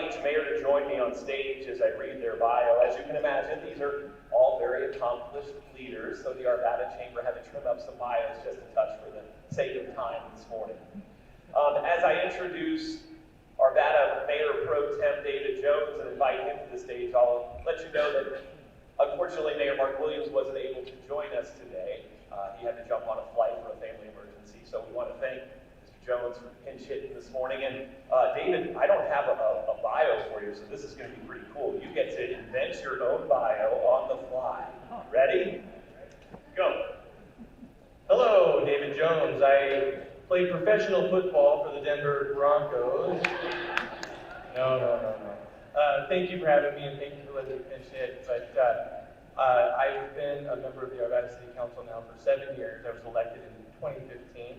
each mayor to join me on stage as I read their bio. As you can imagine, these are all very accomplished leaders, so the Arvada Chamber had to trim up some bios just a touch for the sake of time this morning. As I introduce Arvada Mayor Pro Tem David Jones and invite him to the stage, I'll let you know that unfortunately Mayor Mark Williams wasn't able to join us today. He had to jump on a flight for a family emergency, so we want to thank Mr. Jones for pinch hitting this morning. And David, I don't have a bio for you, so this is going to be pretty cool. You get to invent your own bio on the fly. Ready? Go. Hello, David Jones. I played professional football for the Denver Broncos. No. Thank you for having me, and thank you for letting me finish it. But I've been a member of the Arvada City Council now for 7 years. I was elected in 2015,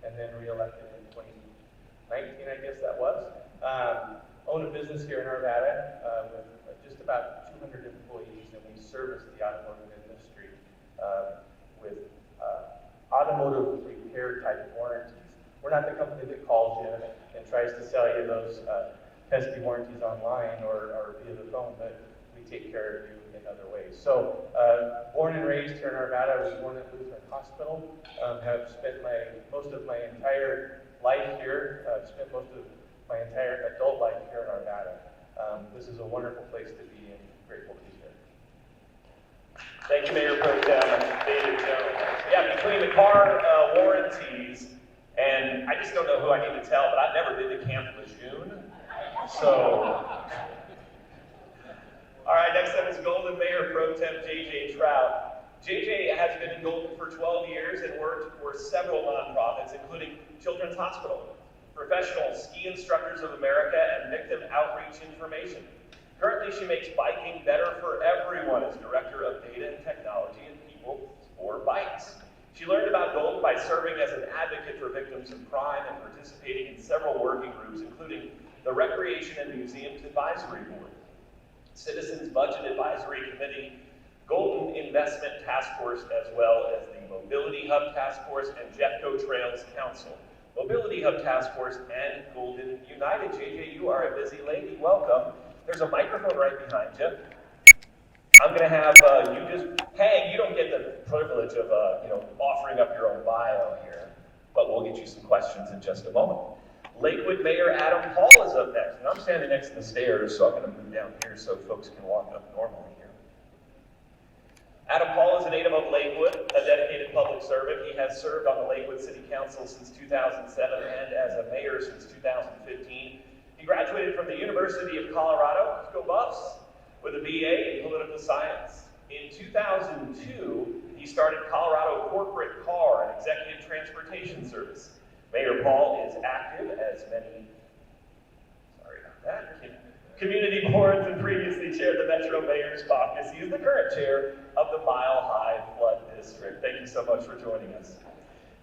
and then re-elected in 2019, I guess that was. Own a business here in Arvada with just about 200 employees, and we service the automotive industry with automotive repair type warranties. We're not the company that calls you and tries to sell you those pesky warranties online or via the phone, but we take care of you in other ways. So, born and raised here in Arvada, I was born at Lutheran Hospital, have spent most of my entire life here, spent most of my entire adult life here in Arvada. This is a wonderful place to be and grateful to be here. Thank you, Mayor Pro Tem David Jones. Yeah, between the car warranties, and I just don't know who I need to tell, but I've never been to Camp Lejeune. So, all right, next up is Golden Mayor Pro Tem JJ Trout. JJ has been in Golden for 12 years and worked for several nonprofits, including Children's Hospital, Professional Ski Instructors of America, and Victim Outreach Information. Currently, she makes biking better for everyone as Director of Data and Technology and People for Bikes. She learned about Golden by serving as an advocate for victims of crime and participating in several working groups, including the Recreation and Museums Advisory Board, Citizens Budget Advisory Committee, Golden Investment Task Force, as well as the Mobility Hub Task Force and Jeffco Trails Council. Mobility Hub Task Force and Golden United. JJ, you are a busy lady. Welcome. There's a microphone right behind you. I'm going to have you just hang. You don't get the privilege of offering up your own bio here, but we'll get you some questions in just a moment. Lakewood Mayor Adam Paul is up next, and I'm standing next to the stairs, so I'm going to move down here so folks can walk up normally here. Adam Paul is a native of Lakewood, a dedicated public servant. He has served on the Lakewood City Council since 2007 and as a mayor since 2015. He graduated from the University of Colorado, go Buffs, with a BA in political science. In 2002, he started Colorado Corporate Car, an executive transportation service. Mayor Paul is active as many, community boards and previously chaired the Metro Mayor's Caucus. He is the current chair of the Mile High Flood District. Thank you so much for joining us.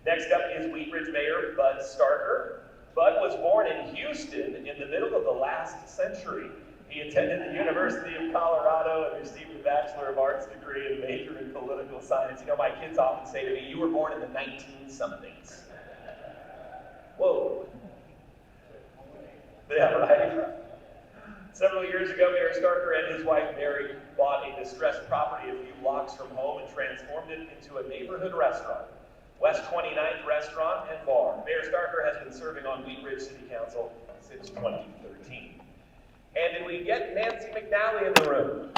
Next up is Wheat Ridge Mayor Bud Starker. Bud was born in Houston in the middle of the last century. He attended the University of Colorado and received a Bachelor of Arts degree and majored in political science. You know, my kids often say to me, you were born in the 19-somethings. Whoa. Yeah, right? Several years ago, Mayor Starker and his wife Mary bought a distressed property a few blocks from home and transformed it into a neighborhood restaurant, West 29th Restaurant and Bar. Mayor Starker has been serving on Wheat Ridge City Council since 2013. And did we get Nancy McNally in the room?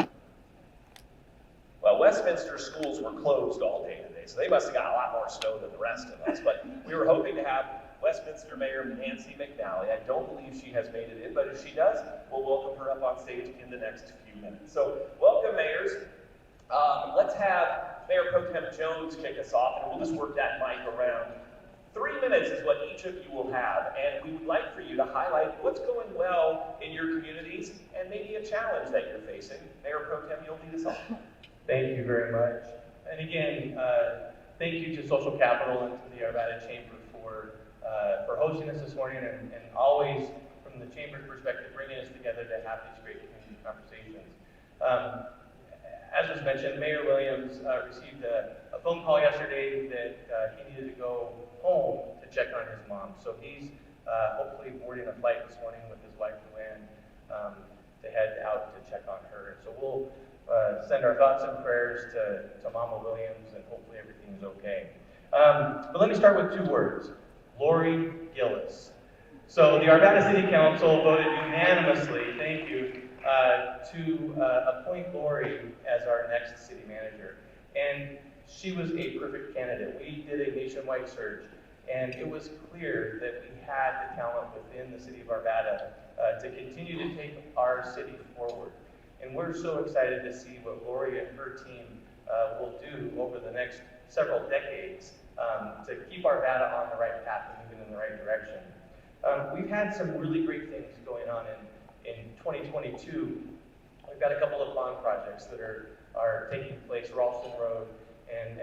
Well, Westminster schools were closed all day today, so they must have got a lot more snow than the rest of us. But we were hoping to have Westminster Mayor Nancy McNally. I don't believe she has made it in, but if she does, we'll welcome her up on stage in the next few minutes. So, welcome, mayors. Let's have Mayor Pro Tem Jones kick us off, and we'll just work that mic around. 3 minutes is what each of you will have, and we would like for you to highlight what's going well in your communities and maybe a challenge that you're facing. Mayor Pro Tem, you'll lead us off. Thank you very much. And again, thank you to Social Capital and to the Arvada Chamber for hosting us this morning and always, from the Chamber's perspective, bringing us together to have these great community conversations. As was mentioned, Mayor Williams received a phone call yesterday that he needed to go home to check on his mom. So he's hopefully boarding a flight this morning with his wife, Luann, to head out to check on her. So we'll send our thoughts and prayers to Mama Williams, and hopefully everything's okay. But let me start with 2 words: Lori Gillis. So the Arvada City Council voted unanimously, thank you, to appoint Lori as our next city manager. And she was a perfect candidate. We did a nationwide search, and it was clear that we had the talent within the city of Arvada to continue to take our city forward. And we're so excited to see what Lori and her team will do over the next several decades to keep Arvada on the right path and moving in the right direction. We've had some really great things going on in 2022. We've got a couple of bond projects that are taking place, Ralston Road and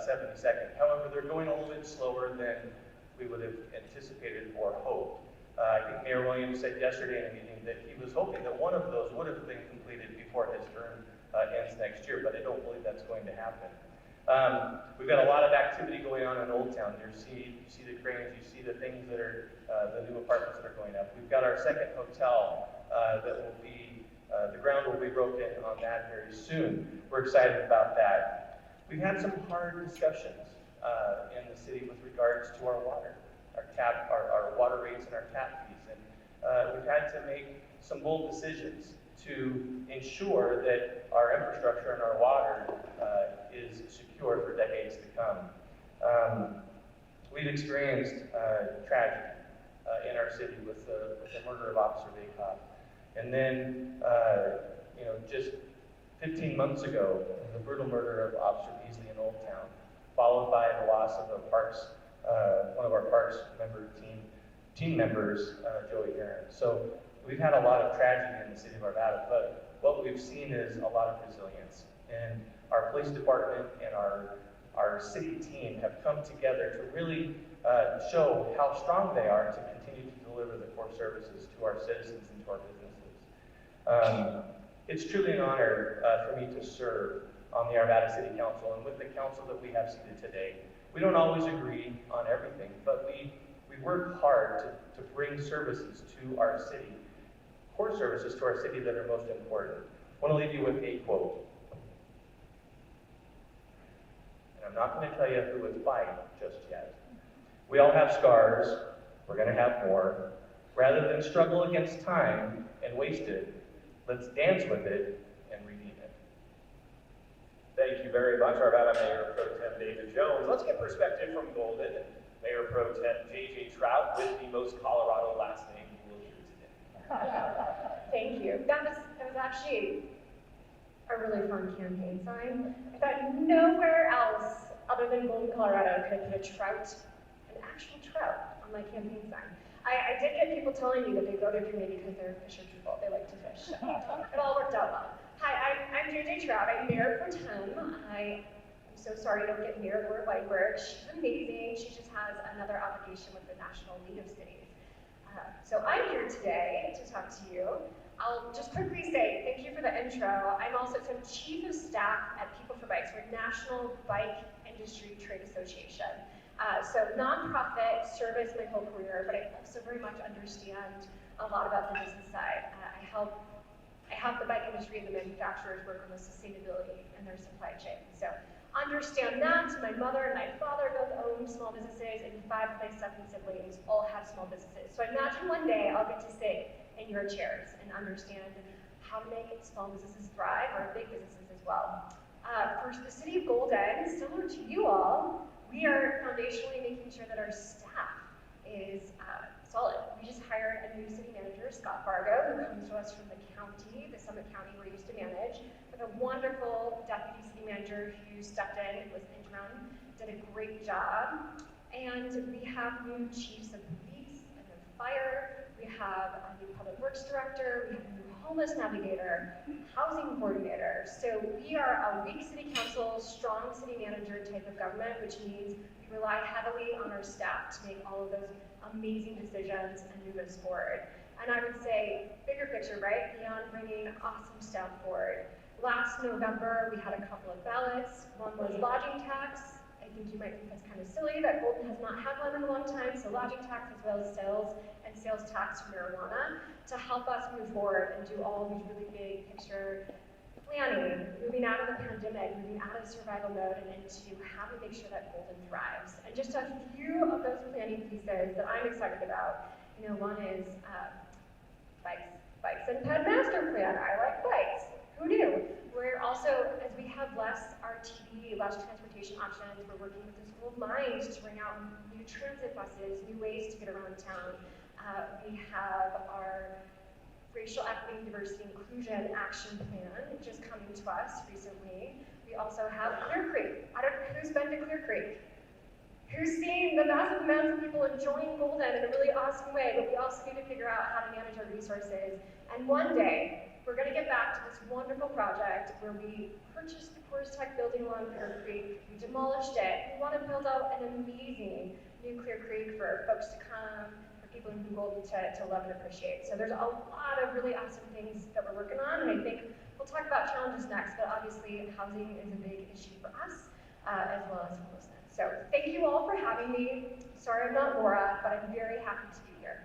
72nd. However, they're going a little bit slower than we would have anticipated or hoped. I think Mayor Williams said yesterday in a meeting that he was hoping that one of those would have been completed before his term ends next year, but I don't believe that's going to happen. We've got a lot of activity going on in Old Town. You see the cranes, you see the things that are, the new apartments that are going up. We've got our second hotel that will be, the ground will be broken on that very soon. We're excited about that. We've had some hard discussions in the city with regards to our water, our water rates and our tap fees. And we've had to make some bold decisions to ensure that our infrastructure and our water is secure for decades to come. We've experienced tragedy in our city with the murder of Officer Baycott. And then, just 15 months ago, the brutal murder of Officer Beasley in Old Town, followed by the loss of one of our Parks team members, Joey Aaron. So we've had a lot of tragedy in the city of Arvada, but what we've seen is a lot of resilience. And our police department and our city team have come together to really show how strong they are to continue to deliver the core services to our citizens and to our businesses. It's truly an honor for me to serve on the Arvada City Council and with the council that we have seated today. We don't always agree on everything, but we work hard to bring services to our city, core services to our city that are most important. I want to leave you with a quote. And I'm not going to tell you who it's by just yet. We all have scars. We're going to have more. Rather than struggle against time and waste it, let's dance with it and redeem it. Thank you very much, Arvada Mayor Pro Tem David Jones. Let's get perspective from Golden. Mayor Pro Tem J.J. Trout with the most Colorado last name you will hear today. Thank you. That was actually a really fun campaign sign. I thought nowhere else other than Golden, Colorado could I put a trout, an actual trout, on my campaign sign. I did get people telling me that they voted for me because they're fisher people. They like to fish. It all worked out well. Hi, I'm J.J. Trout. I'm Mayor Pro Tem. I'm so sorry I don't get Mayor Laura Whiteberg. She's amazing. She just has another obligation with the National League of Cities. So I'm here today to talk to you. I'll just quickly say thank you for the intro. I'm also Chief of Staff at People for Bikes. We're National Bike Industry Trade Association. So nonprofit service my whole career, but I also very much understand a lot about the business side. I help the bike industry and the manufacturers work on the sustainability in their supply chain. So understand that. My mother and my father both own small businesses, and 5 of my 7 siblings all have small businesses. So I imagine one day I'll get to sit in your chairs and understand how to make small businesses thrive, or big businesses as well. For the city of Golden, similar to you all, we are foundationally making sure that our staff is solid. We just hired a new city manager, Scott Fargo, who comes to us from the county, the Summit County we used to manage, with a wonderful deputy city manager who stepped in, was interim, did a great job. And we have new chiefs of police and of fire. We have a new public works director. We have a new homeless navigator, housing coordinator. So we are a weak city council, strong city manager type of government, which means we rely heavily on our staff to make all of those amazing decisions and move us forward. And I would say, bigger picture, right? Beyond bringing awesome staff forward. Last November, we had a couple of ballots. One was lodging tax. I think you might think that's kind of silly that Golden has not had one in a long time, so lodging tax as well as sales tax for marijuana to help us move forward and do all these really big picture planning, moving out of the pandemic, moving out of survival mode and into how we make sure that Golden thrives. And just a few of those planning pieces that I'm excited about. One is bikes and ped master plan. I like bikes. Who knew? We're also, as we have less RTD, less transportation options, we're working with the School of Mind to bring out new transit buses, new ways to get around town. We have our Racial Equity, Diversity, Inclusion Action Plan just coming to us recently. We also have Clear Creek. I don't know who's been to Clear Creek. Who's seen the massive amounts of people enjoying Golden in a really awesome way, but we also need to figure out how to manage our resources. And one day, we're going to get back to this wonderful project where we purchased the Coors Tech building along Clear Creek, we demolished it, we want to build out an amazing new Clear Creek for folks to come, for people in Golden to love and appreciate. So there's a lot of really awesome things that we're working on, and I think we'll talk about challenges next, but obviously housing is a big issue for us, as well as homelessness. So thank you all for having me. Sorry I'm not Laura, but I'm very happy to be here.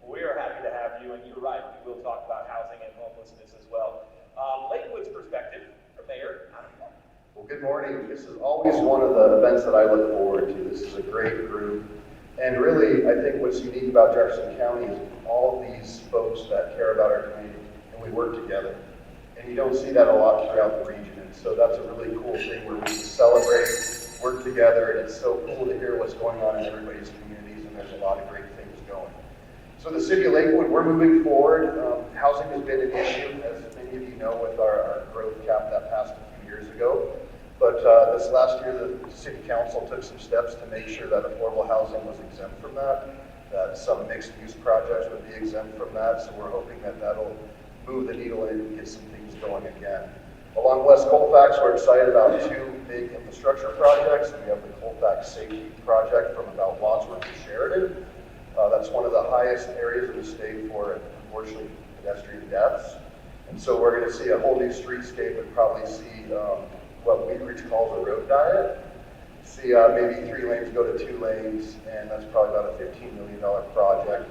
We are happy to have you, and you're right, we will talk about housing and homelessness as well. Lakewood's perspective from Mayor Adam Moore. Well, good morning. This is always one of the events that I look forward to. This is a great group. And really, I think what's unique about Jefferson County is all of these folks that care about our community, and we work together. And you don't see that a lot throughout the region. And so that's a really cool thing where we can celebrate, work together, and it's so cool to hear what's going on in everybody's communities, and there's a lot of great things going. So the city of Lakewood, we're moving forward. Housing has been an issue, as many of you know, with our growth cap that passed a few years ago. But this last year, the city council took some steps to make sure that affordable housing was exempt from that some mixed-use projects would be exempt from that. So we're hoping that that'll move the needle in and get some things going again. Along West Colfax, we're excited about two big infrastructure projects. We have the Colfax Safety Project from about Wadsworth to Sheridan. That's one of the highest areas in the state for, unfortunately, pedestrian deaths. And so we're going to see a whole new streetscape and probably see what Wheatridge calls a road diet. See maybe 3 lanes go to 2 lanes, and that's probably about a $15 million project.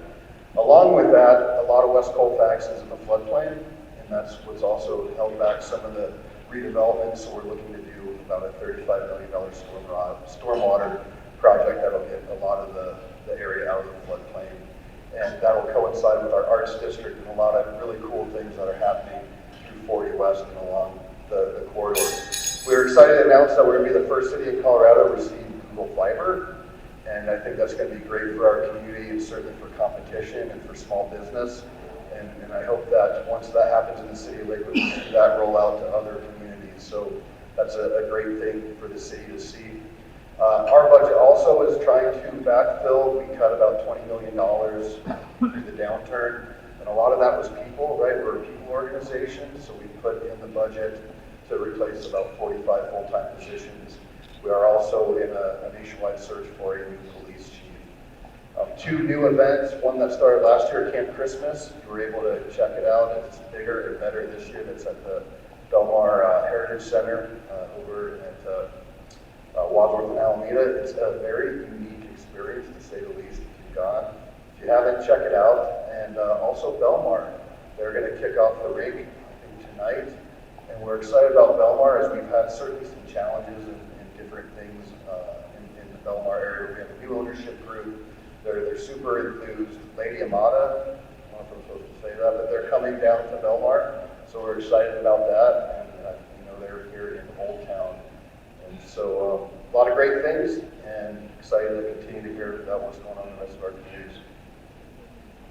Along with that, a lot of West Colfax is in the floodplain, and that's what's also held back some of the redevelopment. So we're looking to do about a $35 million stormwater project that'll get a lot of the area out of the floodplain. And that'll coincide with our arts district and a lot of really cool things that are happening through 40 West and along the corridor. We're excited to announce that we're going to be the first city in Colorado to receive Google Fiber. And I think that's going to be great for our community and certainly for competition and for small business. And I hope that once that happens in the city of Lakewood, we see that roll out to other communities. So that's a great thing for the city to see. Our budget also is trying to backfill. We cut about $20 million through the downturn. And a lot of that was people, right? We're a people organization. So we put in the budget to replace about 45 full-time positions. We are also in a nationwide search for a new police chief. 2 new events, one that started last year, Camp Christmas. You were able to check it out. It's bigger and better this year. That's at the Belmar Heritage Center over at Wadsworth and Alameda. It's a very unique experience, to say the least, if you've gone. If you haven't, check it out. And also Belmar. They're going to kick off the rig, I think, tonight. And we're excited about Belmar as we've had certainly some challenges and different things in the Belmar area. We have a new ownership group. They're super enthused. Lady Amada, I don't know if I'm supposed to say that, but they're coming down to Belmar. So we're excited about that. And they're here in Old Town. And so a lot of great things, and excited to continue to hear about what's going on in the rest of our communities.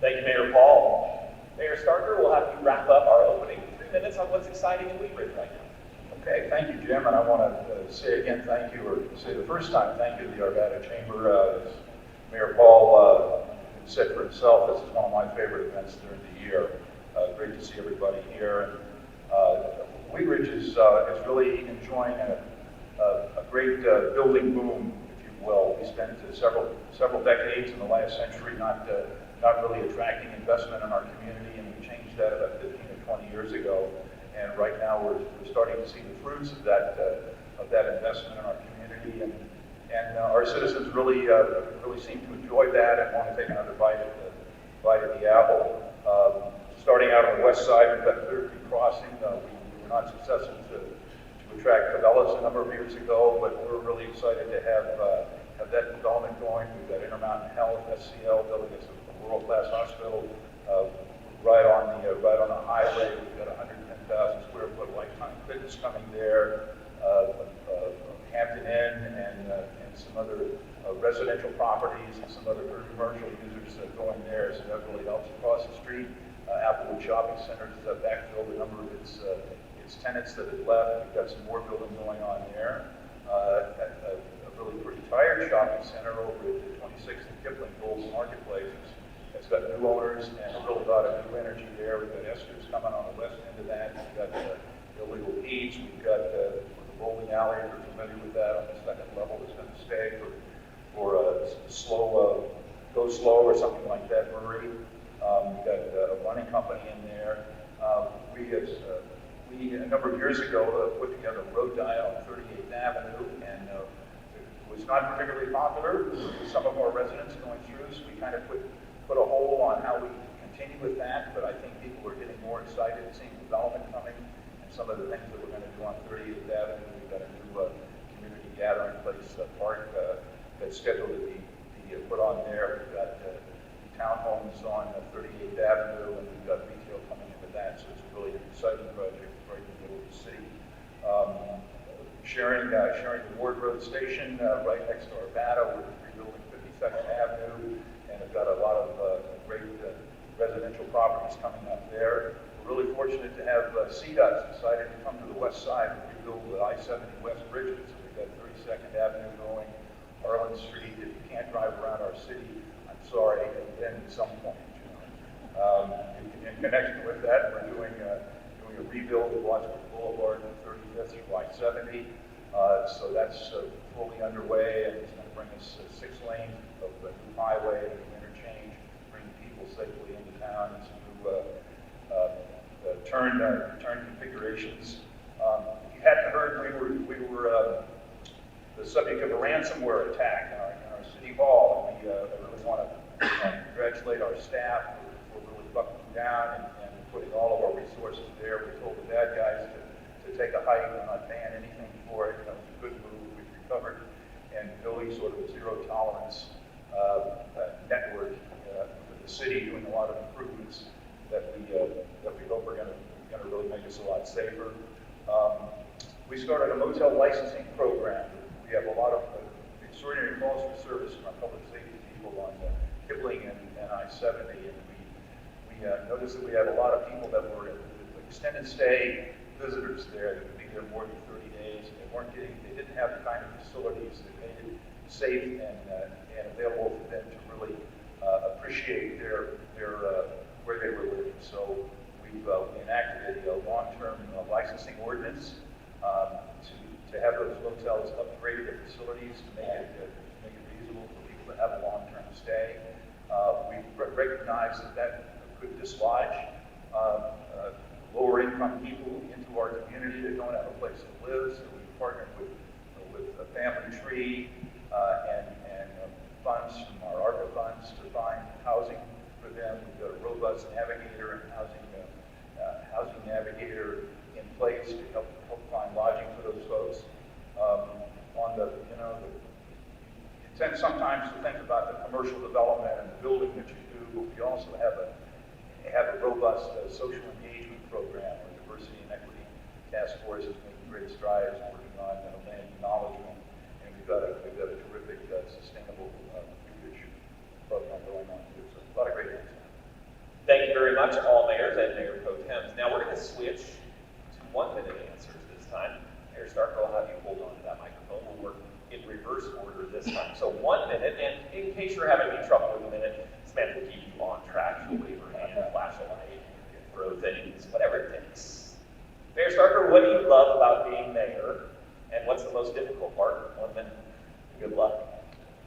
Thank you, Mayor Paul. Mayor Starker, we'll have you wrap up our opening 3 minutes on what's exciting in Wheatridge right now. Okay, thank you, Jim, and I want to say again thank you, or say the first time thank you to the Arvada Chamber. As Mayor Paul said for himself, this is one of my favorite events during the year. Great to see everybody here. Wheatridge is really enjoying a great building boom, if you will. We spent several decades in the last century not really attracting investment in our community, and we changed that about 15 or 20 years ago. And right now we're starting to see the fruits of that investment in our community. And And our citizens really seem to enjoy that and want to take another bite at the apple. Starting out on the west side, we've got Clear Creek Crossing. We were not successful to attract Cabela's a number of years ago, but we're really excited to have that development going. We've got Intermountain Health, SCL, building us a world-class hospital right on the highway. We've got 110,000 square foot Lifetime Fitness coming there. Hampton Inn and some other residential properties and some other commercial users going there, so that really helps. Across the street, Applewood Shopping Center has backfilled a number of its tenants that had left. We've got some more building going on there. A really pretty tired shopping center over at the 26th and Kipling Gold Marketplace. It's got new owners and a real lot of new energy there. We've got Esther's coming on the west end of that. We've got Illegal Pete's. We've got the bowling alley, if you're familiar with that, on the second level, is going to stay for a slow, go slow or something like that, Murray. We've got a running company in there. We a number of years ago, put together a road dial on 38th Avenue, and it was not particularly popular with some of our residents going through, so we kind of put a hold on how we continue with that, but I think people are getting more excited seeing development coming. Some of the things that we're going to do on 38th Avenue, we've got a new community gathering place, park that's scheduled to be put on there. We've got townhomes on 38th Avenue, and we've got retail coming into that, so it's a really exciting project right in the middle of the city. Sharing the Ward Road Station right next to Arvada, we're rebuilding 52nd Avenue, and we've got a lot of great residential properties coming up there. We're really fortunate to have CDOT decided to come to the west side and rebuild the I-70 West bridges. So we've got 32nd Avenue going, Arlen Street. If you can't drive around our city, I'm sorry, and then at some point, in connection with that, we're doing a rebuild of Wadsworth Boulevard and 35th through I-70. So that's fully underway, and it's going to bring us 6 lanes of a new highway and a new interchange, bring people safely into town, and some new turn configurations. If you hadn't heard, we were the subject of a ransomware attack in our city hall, and we really want to congratulate our staff for really buckling down and putting all of our resources there. We told the bad guys to take a hike and not ban anything for it. It was a good move. We've recovered and building sort of a zero tolerance network for the city, doing a lot of improvements that we hope are going to really make us a lot safer. We started a motel licensing program. We have a lot of extraordinary calls for service from our public safety people on Kipling and I-70, and we noticed that we had a lot of people that were extended stay visitors there that would be there more than 30 days, and they didn't have the kind of facilities that made it safe and available for them to really appreciate their where they were living. So we enacted a long-term licensing ordinance to have those hotels upgrade their facilities to make it feasible for people to have a long-term stay. We recognize that could dislodge lower-income people into our community that don't have a place to live. So we partnered with a Family Tree and funds from our ARPA funds to find housing for them. We've got a robust navigator and housing navigator in place to help find lodging for those folks. You tend sometimes to think about the commercial development and the building that you do, but we also have a robust social engagement program where Diversity and Equity Task Force is making great strides working on land acknowledgement, and we've got a terrific sustainable usage program going on too. So a lot of great things. Thank you very much, all mayors and mayor pro tems. Now we're going to switch to 1-minute answers this time. Mayor Stark, I'll have you hold on to that microphone. We'll work in reverse order this time. So 1 minute, and in case you're having any trouble with a minute, Samantha will keep you on track. She'll wave her hand, flash a light, throw things, whatever it takes. Mayor Starker, what do you love about being mayor, and what's the most difficult part? 1 minute. Good luck.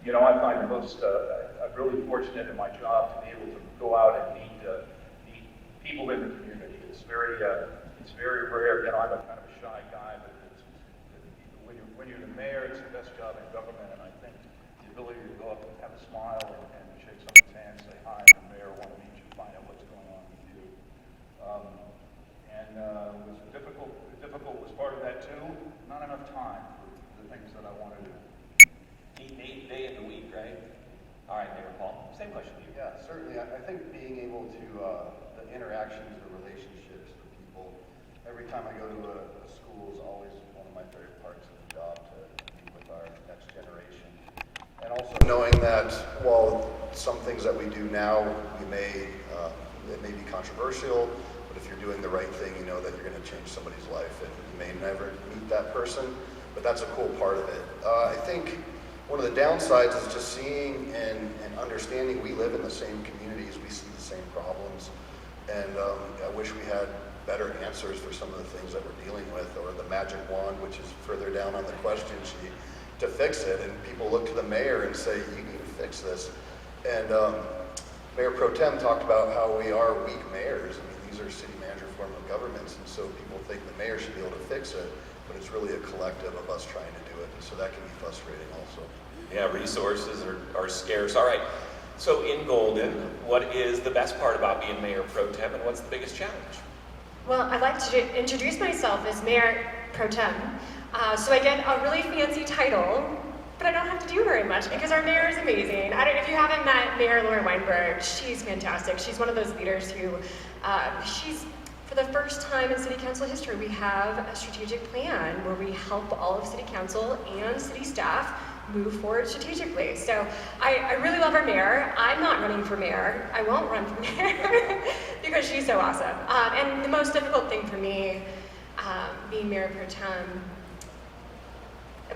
You know, I find I'm really fortunate in my job to be able to go out and meet people in the community. It's very rare. You know, I'm a kind of a shy guy, but when you're the mayor, it's the best job in government, and I smile and shake someone's hand, say hi, and the mayor want to meet you, find out what's going on with you. Was difficult was part of that too. Not enough time for the things that I want to do. Eighth day in the week, right? All right, Mayor Paul, same question to you. Yeah, certainly. I think being able to, the interactions, the relationships, the people, every time I go to a school is always one of my favorite parts of the job, to be with our next generation. And also knowing that while some things that we do now, it may be controversial, but if you're doing the right thing, you know that you're going to change somebody's life, and you may never meet that person, but that's a cool part of it. I think one of the downsides is just seeing and understanding we live in the same communities, we see the same problems, and I wish we had better answers for some of the things that we're dealing with, or the magic wand, which is further down on the question sheet, to fix it. And people look to the mayor and say, you need to fix this. And Mayor Pro Tem talked about how we are weak mayors. I mean, these are city manager form of governments, and so people think the mayor should be able to fix it, but it's really a collective of us trying to do it, and so that can be frustrating also. Yeah, resources are scarce. All right, so in Golden, what is the best part about being Mayor Pro Tem, and what's the biggest challenge? Well, I'd like to introduce myself as Mayor Pro Tem. So I get a really fancy title, but I don't have to do very much because our mayor is amazing. I don't know if you haven't met Mayor Laura Weinberg. She's fantastic. She's one of those leaders who, for the first time in city council history, we have a strategic plan where we help all of city council and city staff move forward strategically. So I really love our mayor. I'm not running for mayor. I won't run for mayor because she's so awesome. And the most difficult thing for me, being Mayor Pro Tem,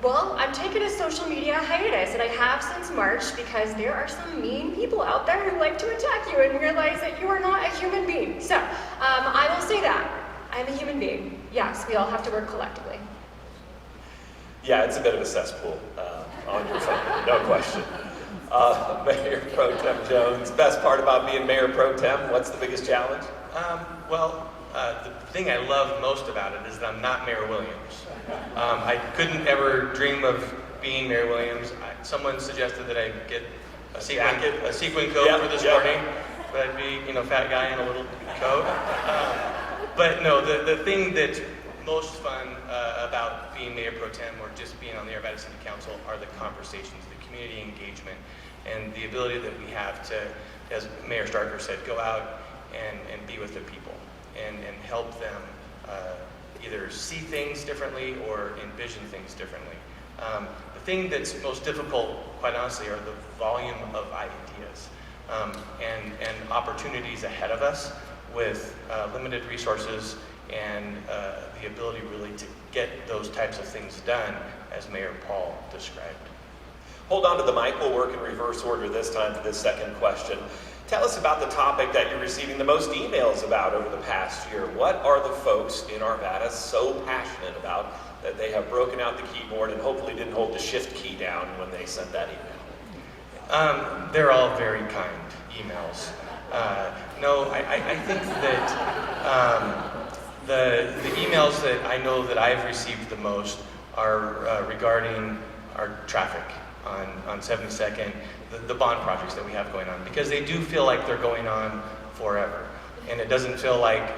well, I'm taking a social media hiatus, and I have since March, because there are some mean people out there who like to attack you and realize that you are not a human being. So I will say that. I'm a human being. Yes, we all have to work collectively. Yeah, it's a bit of a cesspool on your phone, no question. Mayor Pro Tem Jones, best part about being Mayor Pro Tem, what's the biggest challenge? The thing I love most about it is that I'm not Mayor Williams. I couldn't ever dream of being Mayor Williams. Someone suggested that I get a sequin coat for this morning, but I'd be, fat guy in a little coat. But no, the thing that's most fun about being Mayor Pro Tem or just being on the Arvada City Council are the conversations, the community engagement, and the ability that we have to, as Mayor Starker said, go out and be with the people and help them either see things differently or envision things differently. The thing that's most difficult, quite honestly, are the volume of ideas and opportunities ahead of us with limited resources and the ability really to get those types of things done, as Mayor Paul described. Hold on to the mic, we'll work in reverse order this time for this second question. Tell us about the topic that you're receiving the most emails about over the past year. What are the folks in Arvada so passionate about that they have broken out the keyboard and hopefully didn't hold the shift key down when they sent that email? They're all very kind emails. No, I think that the emails that I know that I've received the most are regarding our traffic on 72nd, the bond projects that we have going on, because they do feel like they're going on forever. And it doesn't feel like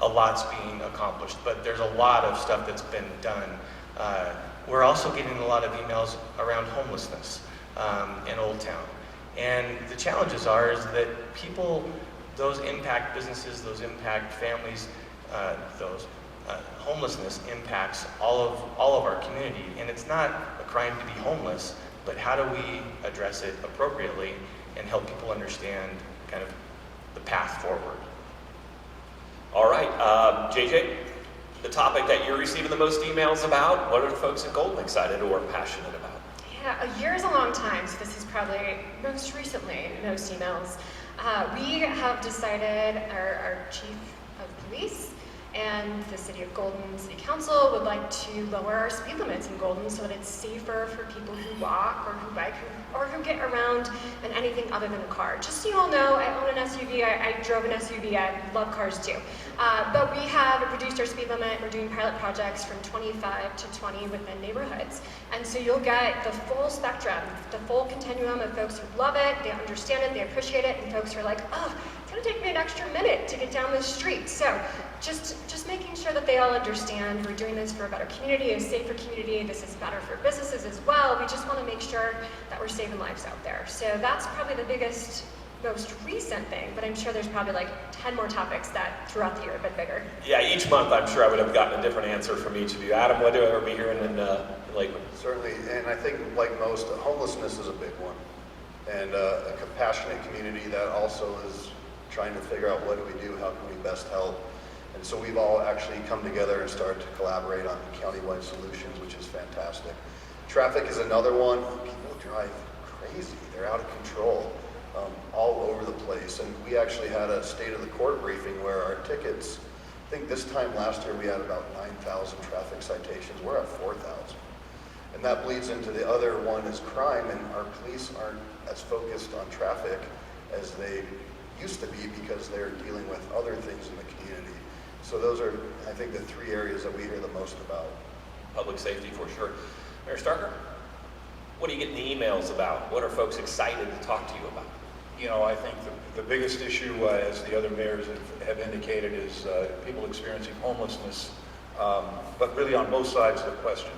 a lot's being accomplished, but there's a lot of stuff that's been done. We're also getting a lot of emails around homelessness in Old Town. And the challenges are is that people, those impact businesses, those impact families, homelessness impacts all of our community. And it's not a crime to be homeless, but how do we address it appropriately and help people understand kind of the path forward? All right, JJ, the topic that you're receiving the most emails about, what are the folks in Golden excited or passionate about? Yeah, a year is a long time, so this is probably most recently most emails. We have decided, our chief of police And the City of Golden City Council would like to lower our speed limits in Golden so that it's safer for people who walk or who bike or who get around in anything other than a car. Just so you all know, I own an SUV, I drove an SUV, I love cars too. But we have reduced our speed limit. We're doing pilot projects from 25 to 20 within neighborhoods. And so you'll get the full spectrum, the full continuum of folks who love it, they understand it, they appreciate it, and folks who are like, oh, it's gonna take me an extra minute to get down this street. So just making sure that they all understand we're doing this for a better community, a safer community. This is better for businesses as well. We just want to make sure that we're saving lives out there. So that's probably the biggest, most recent thing, but I'm sure there's probably like 10 more topics that throughout the year are a bit bigger. Yeah, each month I'm sure I would have gotten a different answer from each of you. Adam, what do I ever be hearing in Lakewood? Certainly, and I think like most, homelessness is a big one. And a compassionate community that also is trying to figure out what do we do, how can we best help. And so we've all actually come together and started to collaborate on countywide solutions, which is fantastic. Traffic is another one. People drive crazy. They're out of control all over the place. And we actually had a state of the court briefing where our tickets, I think this time last year we had about 9,000 traffic citations. We're at 4,000. And that bleeds into the other one is crime, and our police aren't as focused on traffic as they used to be because they're dealing with other things in the community. So those are, I think, the three areas that we hear the most about. Public safety for sure. Mayor Starker, what are you getting the emails about? What are folks excited to talk to you about? You know, I think the biggest issue, as the other mayors have indicated, is people experiencing homelessness, but really on both sides of the question.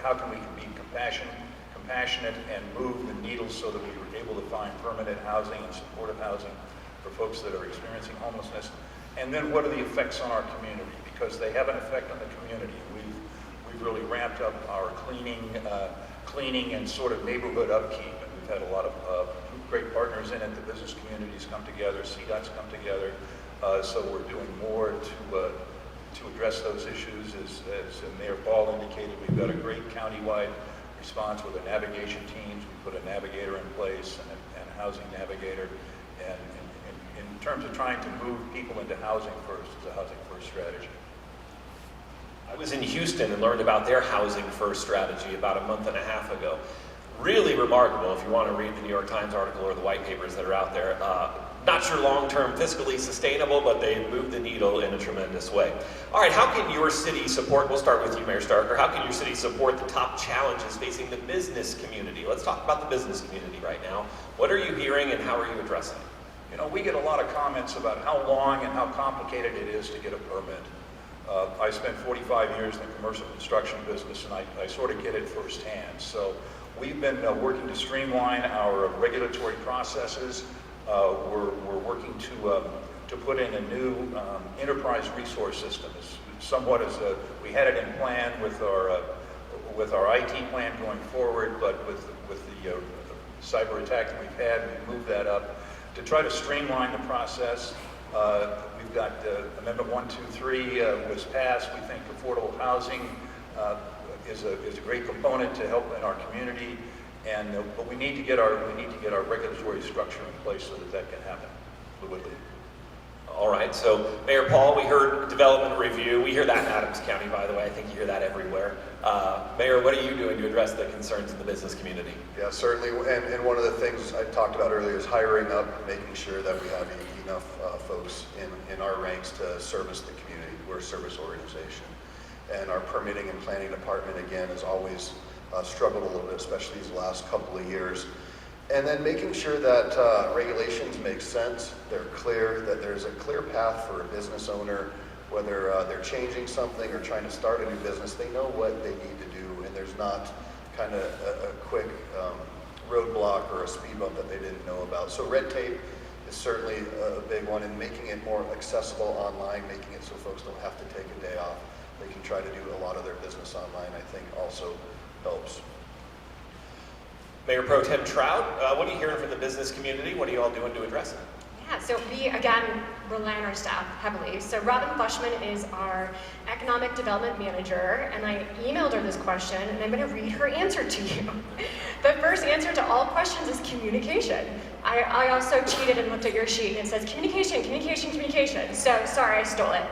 How can we be compassionate and move the needle so that we were able to find permanent housing and supportive housing for folks that are experiencing homelessness? And then what are the effects on our community? Because they have an effect on the community. We've really ramped up our cleaning and sort of neighborhood upkeep, and we've had a lot of great partners in it. The business communities come together, CDOT's come together, so we're doing more to address those issues. As Mayor Paul indicated, we've got a great countywide response with the navigation teams. We put a navigator in place and a housing navigator. And in terms of trying to move people into housing first, it's a housing first strategy. I was in Houston and learned about their housing first strategy about a month and a half ago. Really remarkable if you want to read the New York Times article or the white papers that are out there. Not sure long-term fiscally sustainable, but they move the needle in a tremendous way. All right, how can your city support, we'll start with you, Mayor Starker, how can your city support the top challenges facing the business community? Let's talk about the business community right now. What are you hearing and how are you addressing it? You know, we get a lot of comments about how long and how complicated it is to get a permit. I spent 45 years in the commercial construction business, and I sort of get it firsthand. So we've been working to streamline our regulatory processes. We're working to put in a new enterprise resource system. We had it in plan with our IT plan going forward, but with the cyber attack that we've had, we've moved that up to try to streamline the process. We've got Amendment 123 was passed. We think affordable housing is a great component to help in our community, but we need to get our regulatory structure in place so that can happen fluidly. All right, so Mayor Paul, we heard development review. We hear that in Adams County, by the way. I think you hear that everywhere. Mayor, what are you doing to address the concerns in the business community? Yeah, certainly, and one of the things I talked about earlier is hiring up, making sure that we have enough folks in our ranks to service the community. We're a service organization. And our permitting and planning department, again, has always struggled a little bit, especially these last couple of years. And then making sure that regulations make sense, they're clear, that there's a clear path for a business owner, whether they're changing something or trying to start a new business, they know what they need to do, and there's not kind of a quick roadblock or a speed bump that they didn't know about. So red tape is certainly a big one, and making it more accessible online, making it so folks don't have to take a day off. They can try to do a lot of their business online, I think also helps. Mayor Pro Tem Trout, what are you hearing from the business community? What are you all doing to address it? Yeah, so we, again, rely on our staff heavily. So Robin Fleischman is our economic development manager, and I emailed her this question, and I'm going to read her answer to you. The first answer to all questions is communication. I also cheated and looked at your sheet and it says communication, communication, communication. So sorry, I stole it.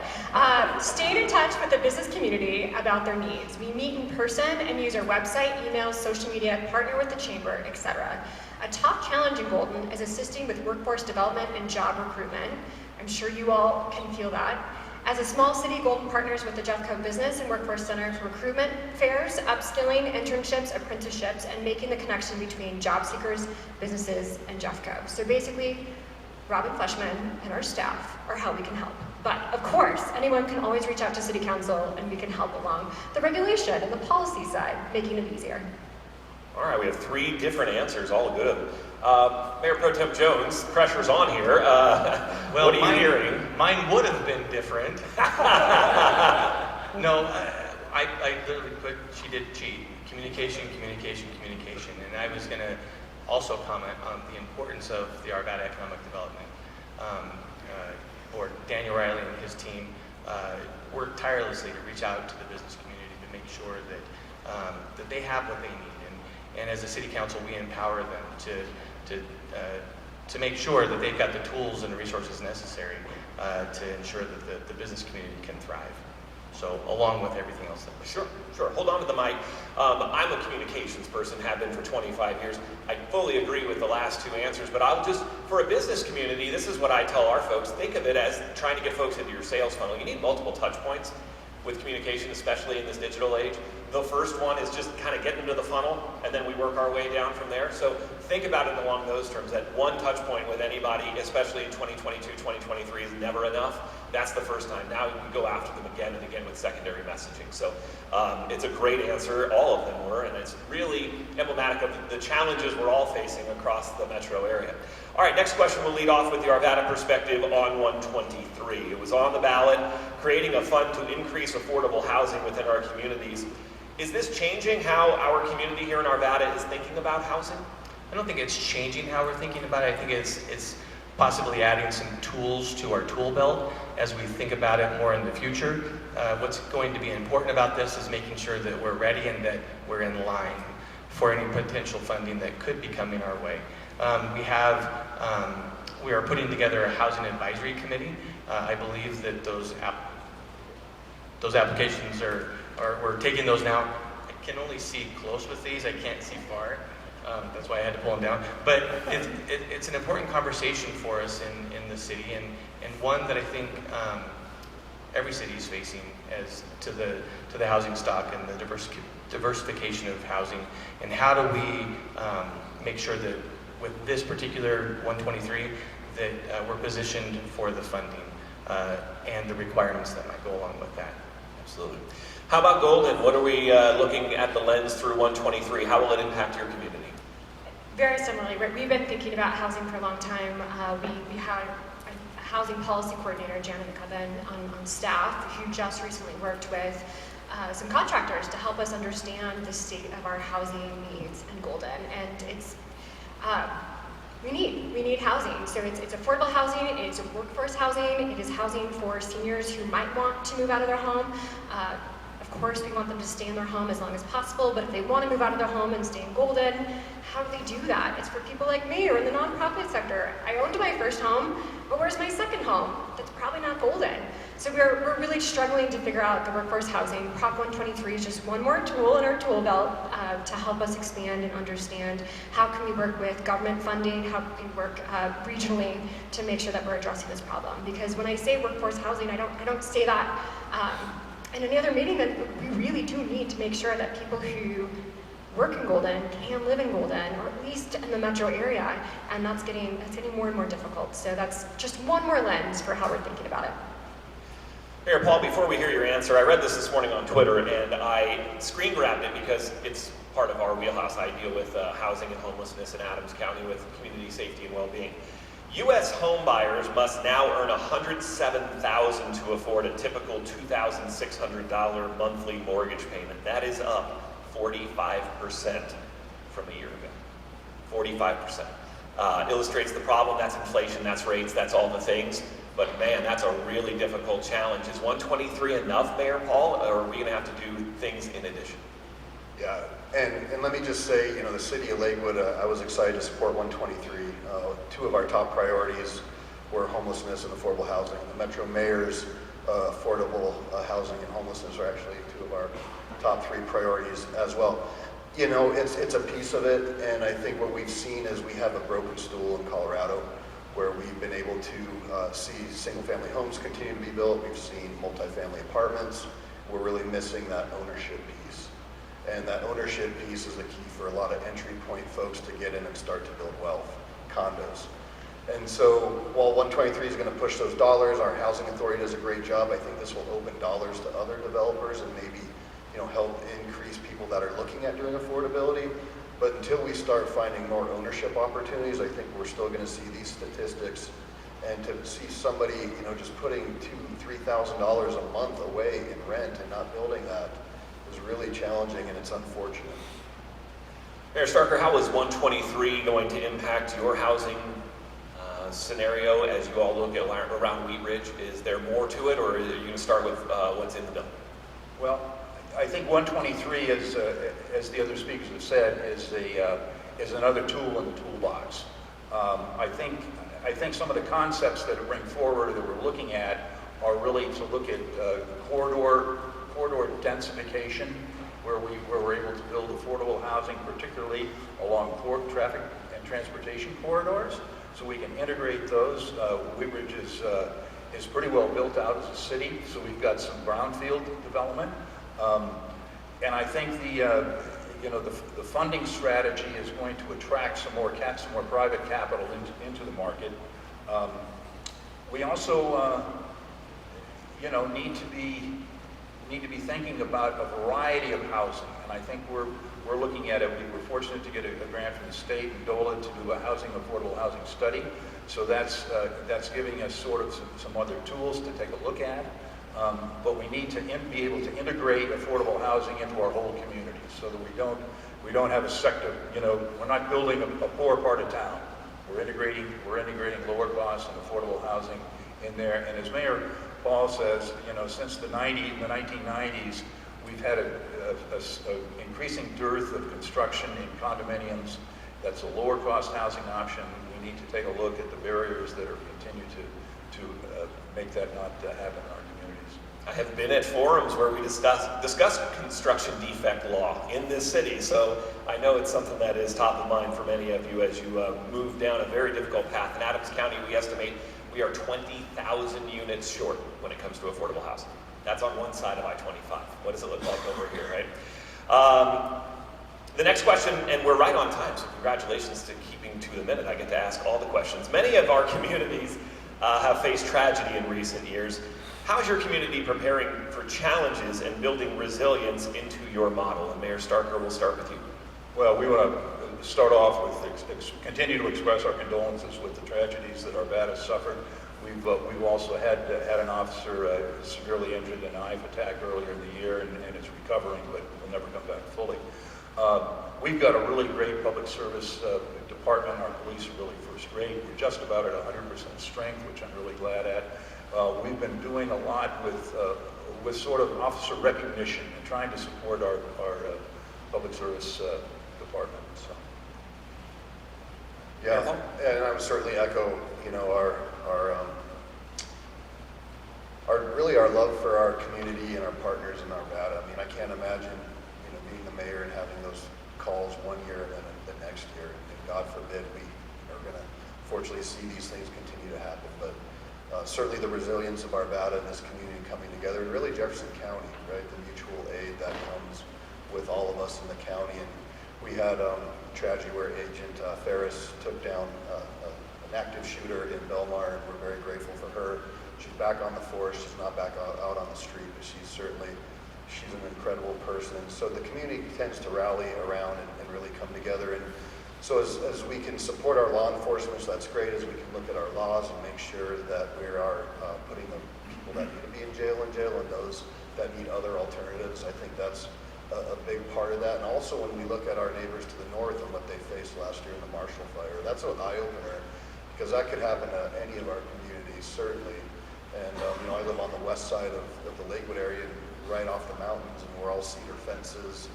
Staying in touch with the business community about their needs. We meet in person and use our website, emails, social media, partner with the chamber, etc. A top challenge in Golden is assisting with workforce development and job recruitment. I'm sure you all can feel that. As a small city, Golden partners with the Jeffco Business and Workforce Center for recruitment fairs, upskilling, internships, apprenticeships, and making the connection between job seekers, businesses, and Jeffco. So basically, Robin Fleshman and our staff are how we can help. But of course, anyone can always reach out to City Council and we can help along the regulation and the policy side, making it easier. All right, we have 3 different answers, all good. Mayor Pro Tem Jones, pressure's on here. Well, what are you hearing? Mine would have been different. No, I literally put, she did cheat. Communication, communication, communication. And I was going to also comment on the importance of the Arvada Economic Development Board. Daniel Riley and his team work tirelessly to reach out to the business community to make sure that they have what they need. And as a city council, we empower them to make sure that they've got the tools and the resources necessary to ensure that the business community can thrive. So along with everything else that we do. Sure. Hold on to the mic. I'm a communications person, have been for 25 years. I fully agree with the last 2 answers, but I'll just, for a business community, this is what I tell our folks. Think of it as trying to get folks into your sales funnel. You need multiple touch points with communication, especially in this digital age. The first one is just kind of getting into the funnel, and then we work our way down from there. So think about it along those terms, that one touch point with anybody, especially in 2022, 2023, is never enough. That's the first time. Now we go after them again and again with secondary messaging. So it's a great answer, all of them were, and it's really emblematic of the challenges we're all facing across the metro area. All right, next question will lead off with the Arvada perspective on 123. It was on the ballot, creating a fund to increase affordable housing within our communities. Is this changing how our community here in Arvada is thinking about housing? I don't think it's changing how we're thinking about it. I think it's possibly adding some tools to our tool belt as we think about it more in the future. What's going to be important about this is making sure that we're ready and that we're in line for any potential funding that could be coming our way. We are putting together a housing advisory committee. I believe that those applications we're taking those now. I can only see close with these. I can't see far. That's why I had to pull them down. But it's an important conversation for us in the city, and one that I think every city is facing as to the housing stock and the diversification of housing. And how do we make sure that with this particular 123 that we're positioned for the funding and the requirements that might go along with that. Absolutely. How about Golden? What are we looking at the lens through 123? How will it impact your community? Very similarly, we've been thinking about housing for a long time. We had a housing policy coordinator, Janet McCubbin, on staff who just recently worked with some contractors to help us understand the state of our housing needs in Golden. And it's we need housing. So it's affordable housing, it's workforce housing, it is housing for seniors who might want to move out of their home. Of course, we want them to stay in their home as long as possible, but if they want to move out of their home and stay in Golden, how do they do that? It's for people like me or in the nonprofit sector. I owned my first home, but where's my second home? That's probably not Golden. So we're really struggling to figure out the workforce housing. Prop 123 is just one more tool in our tool belt to help us expand and understand how can we work with government funding, how can we work regionally to make sure that we're addressing this problem. Because when I say workforce housing, I don't say that in any other meeting, that we really do need to make sure that people who work in Golden can live in Golden, or at least in the metro area, and that's getting more and more difficult. So that's just one more lens for how we're thinking about it. Mayor Paul, before we hear your answer, I read this morning on Twitter, and I screen grabbed it because it's part of our wheelhouse. I deal with housing and homelessness in Adams County with community safety and well-being. U.S. home buyers must now earn $107,000 to afford a typical $2,600 monthly mortgage payment. That is up 45% from a year ago. 45%. Illustrates the problem. That's inflation, that's rates, that's all the things. But man, that's a really difficult challenge. Is 123 enough, Mayor Paul, or are we going to have to do things in addition? Yeah, and let me just say, the city of Lakewood, I was excited to support 123. Two of our top priorities were homelessness and affordable housing. The Metro Mayor's affordable housing and homelessness are actually two of our top 3 priorities as well. It's a piece of it, and I think what we've seen is we have a broken stool in Colorado where we've been able to see single-family homes continue to be built. We've seen multifamily apartments. We're really missing that ownership piece. And that ownership piece is the key for a lot of entry point folks to get in and start to build wealth, condos. And so while 123 is going to push those dollars, our housing authority does a great job. I think this will open dollars to other developers and maybe help increase people that are looking at doing affordability. But until we start finding more ownership opportunities, I think we're still going to see these statistics. And to see somebody, just putting $2,000, $3,000 a month away in rent and not building that is really challenging, and it's unfortunate. Mayor Starker, how is 123 going to impact your housing scenario as you all look at around Wheat Ridge? Is there more to it, or are you going to start with what's in the bill? Well, I think 123, as the other speakers have said, is another tool in the toolbox. I think some of the concepts that it bring forward that we're looking at are really to look at corridor densification, where we're able to build affordable housing, particularly along port traffic and transportation corridors, so we can integrate those. Wheat Ridge is pretty well built out as a city, so we've got some brownfield development. And I think the funding strategy is going to attract some more private capital into the market. We also, need to be thinking about a variety of housing, and I think we're looking at it. We were fortunate to get a grant from the state and DOLA to do a affordable housing study. So that's giving us sort of some other tools to take a look at. But we need to be able to integrate affordable housing into our whole community, so that we don't have a sector. We're not building a poor part of town. We're integrating lower cost and affordable housing in there. And as Mayor Paul says, since the 1990s, we've had an increasing dearth of construction in condominiums. That's a lower cost housing option. We need to take a look at the barriers that are continue to make that not happen in our communities. I have been at forums where we discuss construction defect law in this city, so I know it's something that is top of mind for many of you as you move down a very difficult path. In Adams County, we estimate we are 20,000 units short when it comes to affordable housing. That's on one side of I-25. What does it look like over here, right? The next question, and we're right on time, so congratulations to keeping to the minute. I get to ask all the questions. Many of our communities have faced tragedy in recent years. How is your community preparing for challenges and building resilience into your model? And Mayor Starker, we'll start with you. Well, we want to start off with continue to express our condolences with the tragedies that Arvada suffered. We've also had an officer severely injured in a knife attack earlier in the year, and is recovering, but will never come back fully. We've got a really great public service department. Our police are really first rate. We're just about at 100% strength, which I'm really glad at. We've been doing a lot with sort of officer recognition and trying to support our public service department. So. Yeah, and I would certainly echo, our love for our community and our partners in Arvada. I mean, I can't imagine, being the mayor and having those calls one year and then the next year. And God forbid we are going to fortunately see these things continue to happen. But certainly the resilience of Arvada and this community coming together, and really Jefferson County, right? The mutual aid that comes with all of us in the county. And we had tragedy where Agent Ferris took down an active shooter in Belmar, and we're very grateful for her. She's back on the force. She's not back out on the street, but she's an incredible person. And so the community tends to rally around and really come together. And so as we can support our law enforcement, so that's great, as we can look at our laws and make sure that we are putting the people that need to be in jail, and those that need other alternatives. I think that's a big part of that. And also when we look at our neighbors to the north and what they faced last year in the Marshall Fire, that's an eye-opener, because that could happen to any of our communities, certainly. And I live on the west side of the Lakewood area, right off the mountains, and we're all cedar fences.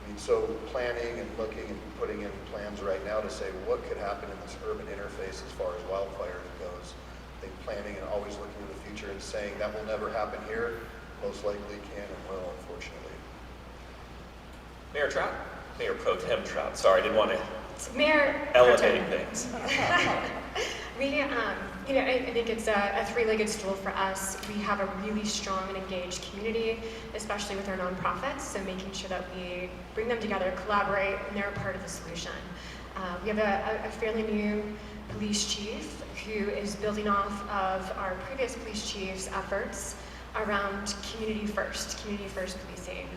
I I mean, so planning and looking and putting in plans right now to say what could happen in this urban interface as far as wildfire goes. I think planning and always looking to the future and saying that will never happen here, most likely can and will, unfortunately. Mayor Trout? Mayor Pro Tem Trout, sorry, I didn't want to Mayor. elevate things. I think it's a three-legged stool for us. We have a really strong and engaged community, especially with our nonprofits, so making sure that we bring them together, collaborate, and they're a part of the solution. We have a fairly new police chief who is building off of our previous police chief's efforts around community first policing.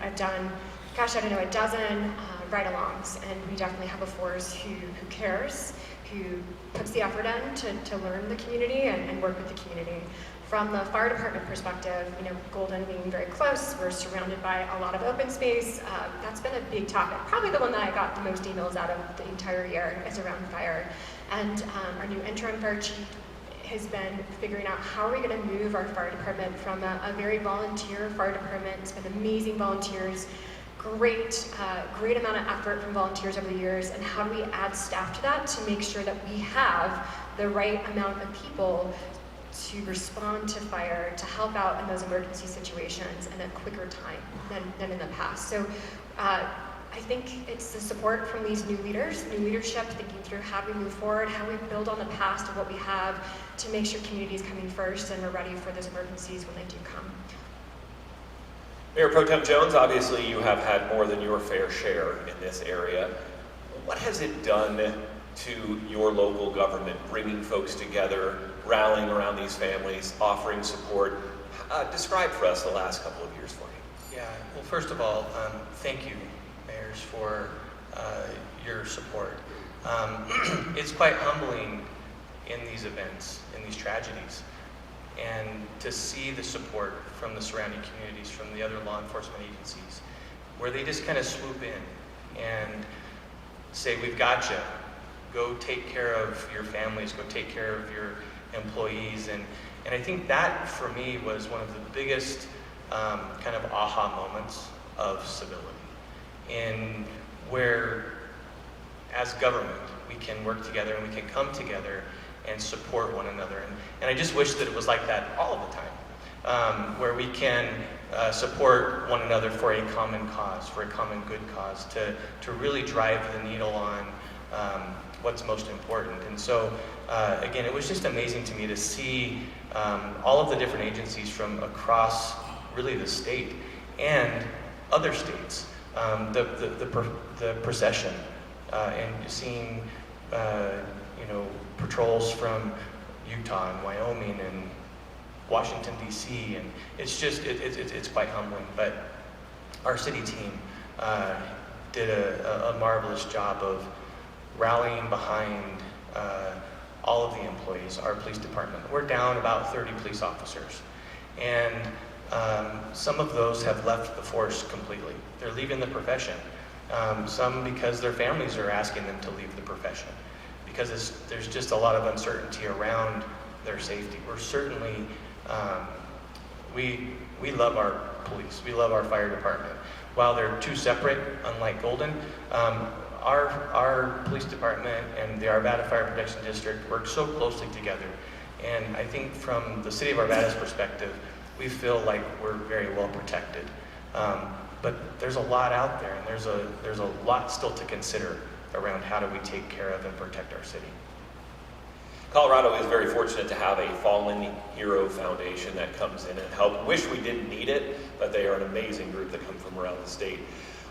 I've done, gosh, I don't know, a dozen ride-alongs, and we definitely have a force who cares, who puts the effort in to learn the community and work with the community. From the fire department perspective, Golden being very close, we're surrounded by a lot of open space. That's been a big topic. Probably the one that I got the most emails out of the entire year is around fire. And our new interim fire chief has been figuring out how are we going to move our fire department from a very volunteer fire department. It's been amazing volunteers, great amount of effort from volunteers over the years, and how do we add staff to that to make sure that we have the right amount of people to respond to fire, to help out in those emergency situations in a quicker time than in the past. So I think it's the support from these new leaders, new leadership, thinking through how do we move forward, how we build on the past of what we have to make sure community is coming first and we're ready for those emergencies when they do come. Mayor Pro Tem Jones, obviously you have had more than your fair share in this area. What has it done to your local government, bringing folks together, rallying around these families, offering support? Describe for us the last couple of years for you. Yeah, well, first of all, thank you, mayors, for your support. It's quite humbling in these events, in these tragedies, and to see the support from the surrounding communities, from the other law enforcement agencies, where they just kind of swoop in and say, we've got you. Go take care of your families, go take care of your employees. And I think that, for me, was one of the biggest kind of aha moments of civility, in where, as government, we can work together and we can come together and support one another. And I just wish that it was like that all of the time, where we can support one another for a common cause, for a common good cause, to really drive the needle on what's most important. And so, again, it was just amazing to me to see all of the different agencies from across really the state and other states, the procession, and seeing patrols from Utah and Wyoming and Washington, D.C., and it's quite humbling. But our city team did a marvelous job of rallying behind all of the employees, our police department. We're down about 30 police officers, and some of those have left the force completely. They're leaving the profession. Some because their families are asking them to leave the profession, because there's just a lot of uncertainty around their safety. We're certainly, we love our police, we love our fire department. While they're two separate, unlike Golden, our police department and the Arvada Fire Protection District work so closely together. And I think from the city of Arvada's perspective, we feel like we're very well protected. But there's a lot out there, and there's a lot still to consider around how do we take care of and protect our city. Colorado is very fortunate to have a Fallen Hero Foundation that comes in and helps. Wish we didn't need it, but they are an amazing group that come from around the state.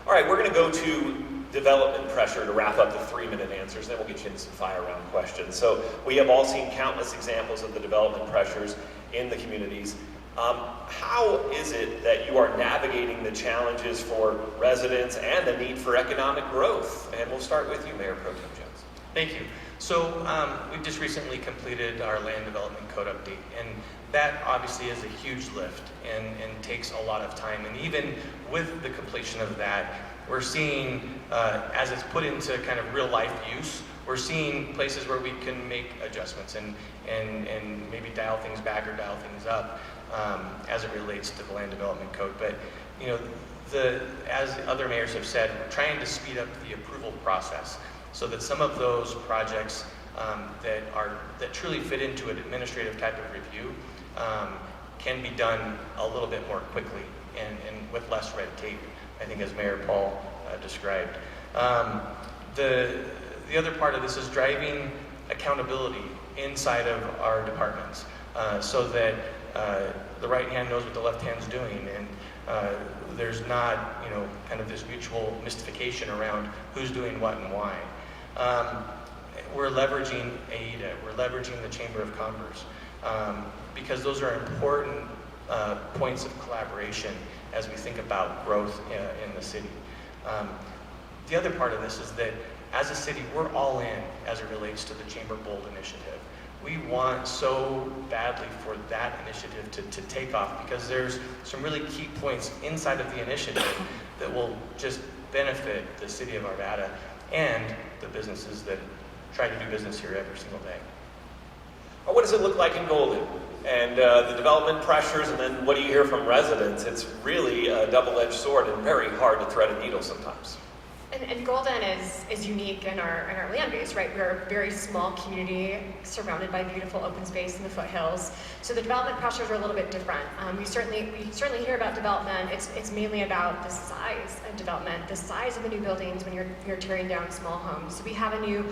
All right, we're going to go to development pressure to wrap up the 3-minute answers, then we'll get you into some fire round questions. So we have all seen countless examples of the development pressures in the communities. How is it that you are navigating the challenges for residents and the need for economic growth? And we'll start with you, Mayor Pro Tem Jones. Thank you. So we've just recently completed our land development code update, and that obviously is a huge lift and takes a lot of time. And even with the completion of that, we're seeing, as it's put into kind of real life use, we're seeing places where we can make adjustments and maybe dial things back or dial things up as it relates to the land development code. But as other mayors have said, we're trying to speed up the approval process so that some of those projects that truly fit into an administrative type of review can be done a little bit more quickly and with less red tape, I think, as Mayor Paul described. The other part of this is driving accountability inside of our departments so that the right hand knows what the left hand's doing, and there's not, kind of this mutual mystification around who's doing what and why. We're leveraging AIDA, we're leveraging the Chamber of Commerce, because those are important points of collaboration as we think about growth in the city. The other part of this is that as a city, we're all in as it relates to the Chamber Bold initiative. We want so badly for that initiative to take off, because there's some really key points inside of the initiative that will just benefit the city of Arvada and the businesses that try to do business here every single day. What does it look like in Golden? And the development pressures, and then what do you hear from residents? It's really a double-edged sword and very hard to thread a needle sometimes. And Golden is unique in our land base, right? We're a very small community surrounded by beautiful open space in the foothills. So the development pressures are a little bit different. We certainly hear about development. It's mainly about the size of development, the size of the new buildings when you're tearing down small homes. So we have a new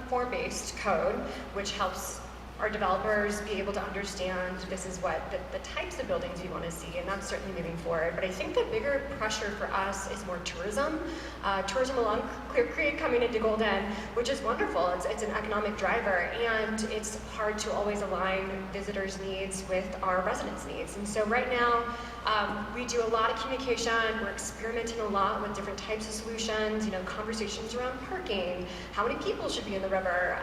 form-based code, which helps our developers be able to understand this is what the types of buildings we want to see, and that's certainly moving forward. But I think the bigger pressure for us is more tourism. Tourism along Clear Creek coming into Golden, which is wonderful. It's an economic driver, and it's hard to always align visitors' needs with our residents' needs. And so right now, we do a lot of communication. We're experimenting a lot with different types of solutions, conversations around parking, how many people should be in the river,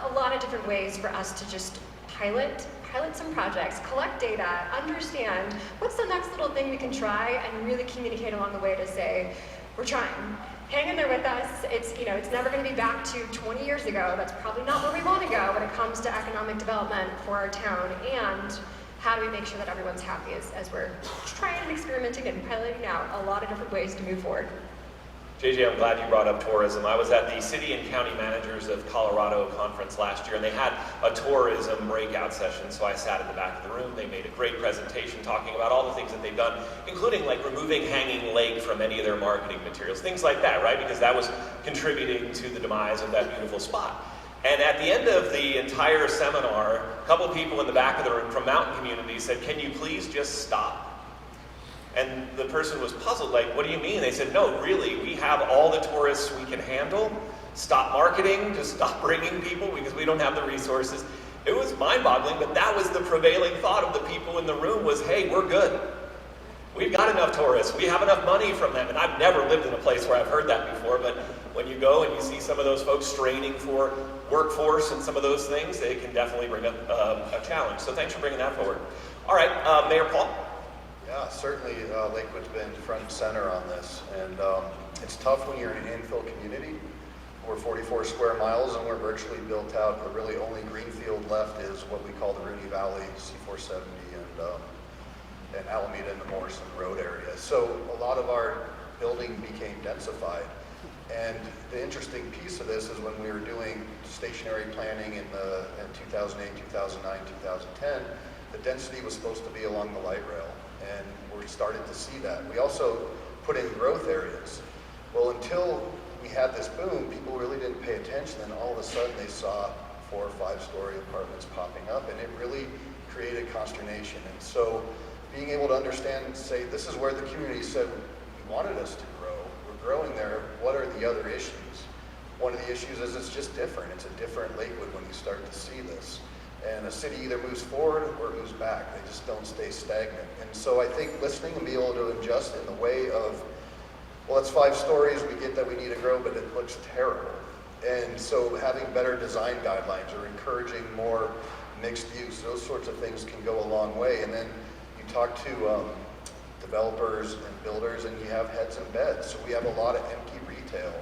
a lot of different ways for us to just pilot some projects, collect data, understand what's the next little thing we can try, and really communicate along the way to say, we're trying. Hang in there with us. It's never going to be back to 20 years ago. That's probably not where we want to go when it comes to economic development for our town. And how do we make sure that everyone's happy as we're trying and experimenting and piloting out a lot of different ways to move forward. JJ, I'm glad you brought up tourism. I was at the City and County Managers of Colorado conference last year, and they had a tourism breakout session, so I sat in the back of the room. They made a great presentation talking about all the things that they've done, including like removing Hanging Lake from any of their marketing materials, things like that, right? Because that was contributing to the demise of that beautiful spot. And at the end of the entire seminar, a couple people in the back of the room from mountain communities said, "Can you please just stop?" And the person was puzzled, like, "What do you mean?" They said, "No, really, we have all the tourists we can handle. Stop marketing, just stop bringing people because we don't have the resources." It was mind-boggling, but that was the prevailing thought of the people in the room was, hey, we're good. We've got enough tourists. We have enough money from them. And I've never lived in a place where I've heard that before, but when you go and you see some of those folks straining for workforce and some of those things, they can definitely bring up a challenge. So thanks for bringing that forward. All right, Mayor Paul. Yeah, certainly Lakewood's been front and center on this, and it's tough when you're in an infill community. We're 44 square miles and we're virtually built out. The really only greenfield left is what we call the Rooney Valley, C470, and Alameda and the Morrison Road area. So a lot of our building became densified. And the interesting piece of this is when we were doing stationary planning in 2008, 2009, 2010, the density was supposed to be along the light rail. And we started to see that. We also put in growth areas. Well, until we had this boom, people really didn't pay attention, and all of a sudden they saw 4 or 5 story apartments popping up, and it really created consternation. And so being able to understand and say, this is where the community said we wanted us to grow. We're growing there. What are the other issues? One of the issues is it's just different. It's a different Lakewood when you start to see this. And a city either moves forward or it moves back. They just don't stay stagnant. And so I think listening and being able to adjust in the way of, well, it's 5 stories, we get that we need to grow, but it looks terrible. And so having better design guidelines or encouraging more mixed use, those sorts of things can go a long way. And then you talk to developers and builders and you have heads and beds. So we have a lot of empty retail.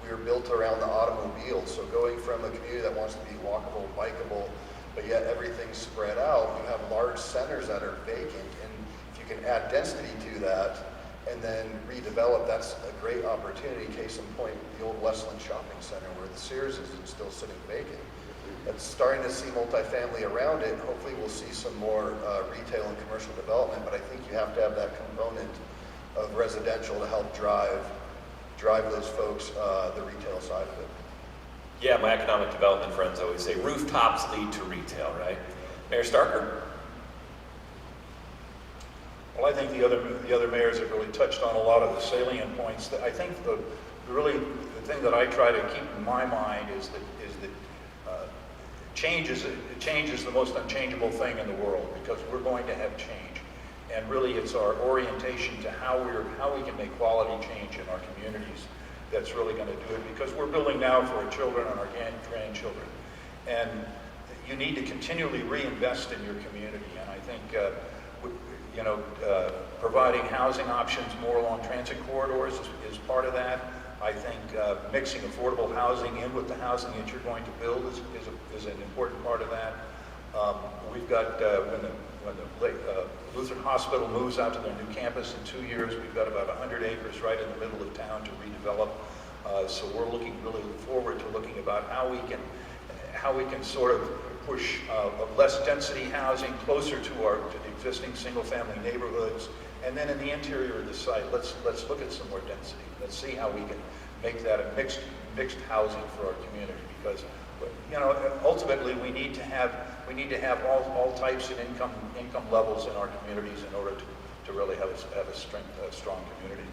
We are built around the automobile. So going from a community that wants to be walkable, bikeable, but yet everything's spread out, you have large centers that are vacant. And if you can add density to that, and then redevelop, that's a great opportunity. Case in point, the old Westland Shopping Center where the Sears is still sitting vacant. It's starting to see multifamily around it. Hopefully we'll see some more retail and commercial development, but I think you have to have that component of residential to help drive those folks, the retail side of it. Yeah, my economic development friends always say rooftops lead to retail, right? Mayor Starker? Well, I think the other mayors have really touched on a lot of the salient points. I think the thing that I try to keep in my mind is that change is the most unchangeable thing in the world, because we're going to have change, and really it's our orientation to how we can make quality change in our communities that's really going to do it, because we're building now for our children and our grandchildren, and you need to continually reinvest in your community. And I think providing housing options more along transit corridors is part of that. I think mixing affordable housing in with the housing that you're going to build is an important part of that. We've got, when the Lutheran Hospital moves out to their new campus in 2 years, we've got about 100 acres right in the middle of town to redevelop. So we're really forward to looking about how we can sort of push less density housing closer to the existing single-family neighborhoods. And then in the interior of the site, let's look at some more density. Let's see how we can make that a mixed housing for our community, because ultimately we need to have all types of income levels in our communities in order to really have a strong community.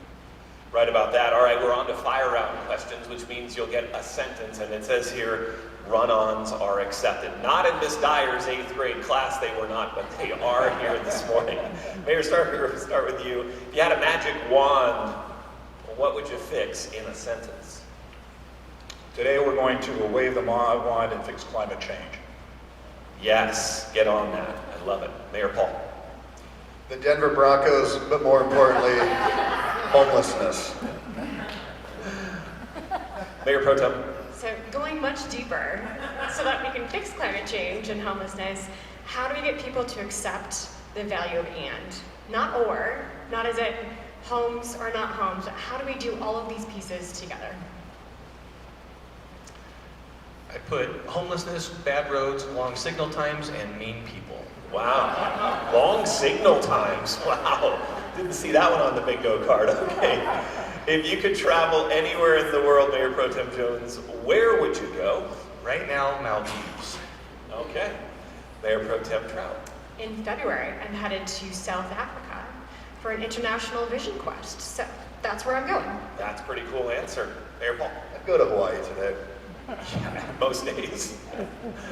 Right about that. All right, we're on to fire round questions, which means you'll get a sentence, and it says here, run-ons are accepted. Not in Miss Dyer's 8th grade class, they were not, but they are here this morning. Mayor Starker, we'll start with you. If you had a magic wand, what would you fix in a sentence? Today we're going to wave the wand and fix climate change. Yes, get on that. I love it. Mayor Paul. The Denver Broncos, but more importantly, homelessness. Mayor Pro Tem. So going much deeper, so that we can fix climate change and homelessness, how do we get people to accept the value of and? Not or, not as in homes or not homes, but how do we do all of these pieces together? I put homelessness, bad roads, long signal times, and mean people. Wow. Long signal times. Wow. Didn't see that one on the bingo card. Okay. If you could travel anywhere in the world, Mayor Pro Tem Jones, where would you go? Right now, Maldives. Okay. Mayor Pro Tem Trout. In February, I'm headed to South Africa for an international vision quest. So that's where I'm going. That's a pretty cool answer. Mayor Paul. I'd go to Hawaii today. Most days.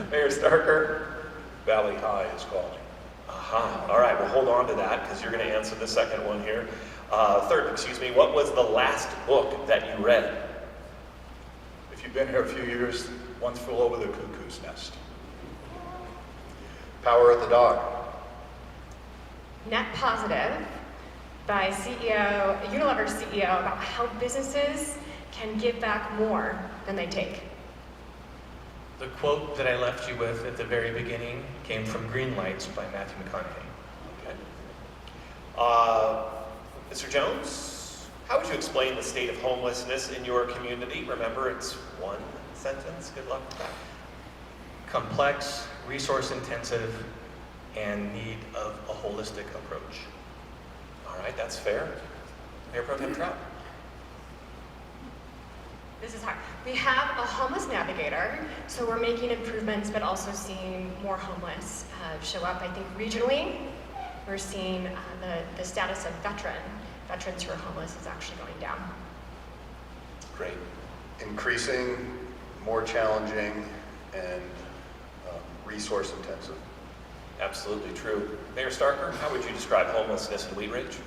Mayor Starker. Valley High is calling. Aha. All right, well, hold on to that, because you're going to answer the second one here. Third, what was the last book that you read? If you've been here a few years, One Flew Over the Cuckoo's Nest. Power of the Dog. Net Positive by Unilever CEO, about how businesses can give back more than they take. The quote that I left you with at the very beginning came from Green Lights by Matthew McConaughey. Okay. Mr. Jones, how would you explain the state of homelessness in your community? Remember, it's one sentence. Good luck with that. Complex, resource-intensive, and need of a holistic approach. All right, that's fair. Mayor Pro Tem Trout. This is hard. We have a homeless navigator, so we're making improvements, but also seeing more homeless show up. I think regionally, we're seeing the status of veterans who are homeless is actually going down. Great. Increasing, more challenging, and resource intensive. Absolutely true. Mayor Starker, how would you describe homelessness in Wheat Ridge?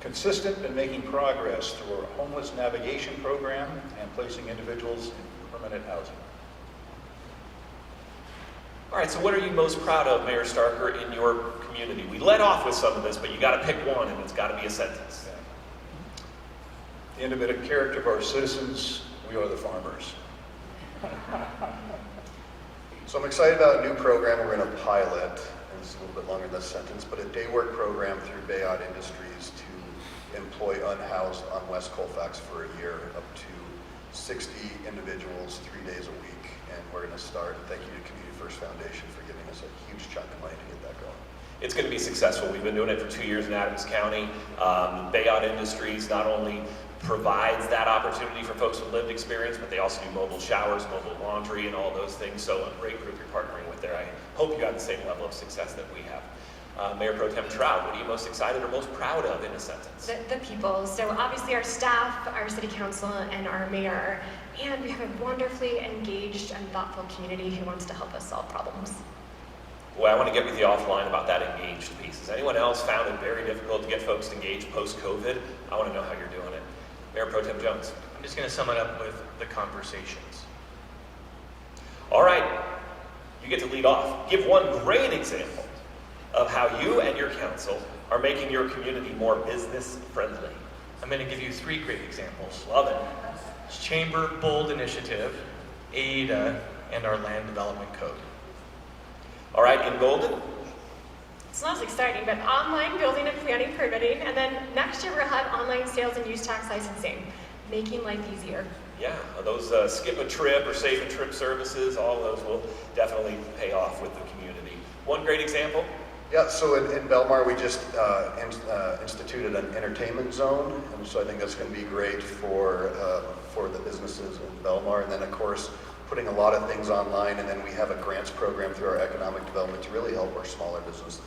Consistent and making progress through our homeless navigation program and placing individuals in permanent housing. All right, so what are you most proud of, Mayor Starker, in your community? We led off with some of this, but you got to pick one, and it's got to be a sentence. The independent character of our citizens, we are the farmers. So I'm excited about a new program we're going to pilot, and it's a little bit longer than this sentence, but a day work program through Bayard Industries to employ unhoused on West Colfax for a year, up to 60 individuals, 3 days a week. And we're going to start, and thank you to Community First Foundation for giving us a huge chunk of money to get that going. It's going to be successful. We've been doing it for 2 years in Adams County. Bayard Industries not only provides that opportunity for folks with lived experience, but they also do mobile showers, mobile laundry, and all those things. So a great group you're partnering with there. I hope you have the same level of success that we have. Mayor Pro Tem Trout, what are you most excited or most proud of in a sentence? The people. So obviously our staff, our city council, and our mayor. And we have a wonderfully engaged and thoughtful community who wants to help us solve problems. Well, I want to get with you offline about that engaged piece. Has anyone else found it very difficult to get folks engaged post-COVID? I want to know how you're doing it. Mayor Pro Tem Jones. I'm just going to sum it up with the conversations. All right, you get to lead off. Give one great example of how you and your council are making your community more business friendly. I'm going to give you 3 great examples. Love it. It's Chamber Bold Initiative, AIDA, and our Land Development Code. All right, in Golden, It's not as exciting, but online building and planning permitting, and then next year we'll have online sales and use tax licensing, making life easier. yeah, those skip a trip or save a trip services, all those will definitely pay off with the community. One great example, Yeah, so in Belmar, we just instituted an entertainment zone, and so I think that's going to be great for the businesses in Belmar. And then, of course, putting a lot of things online, and then we have a grants program through our economic development to really help our smaller businesses.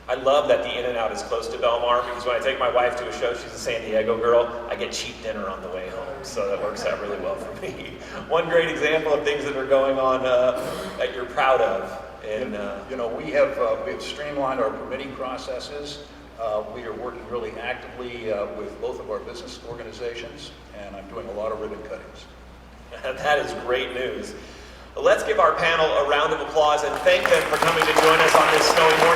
I love that the In-N-Out is close to Belmar because when I take my wife to a show, she's a San Diego girl, I get cheap dinner on the way home, so that works out really well for me. One great example of things that are going on that you're proud of. And You know, we have streamlined our permitting processes. We are working really actively with both of our business organizations, and I'm doing a lot of ribbon cuttings. that is great news. Let's give our panel a round of applause and thank them for coming to join us on this snowy morning.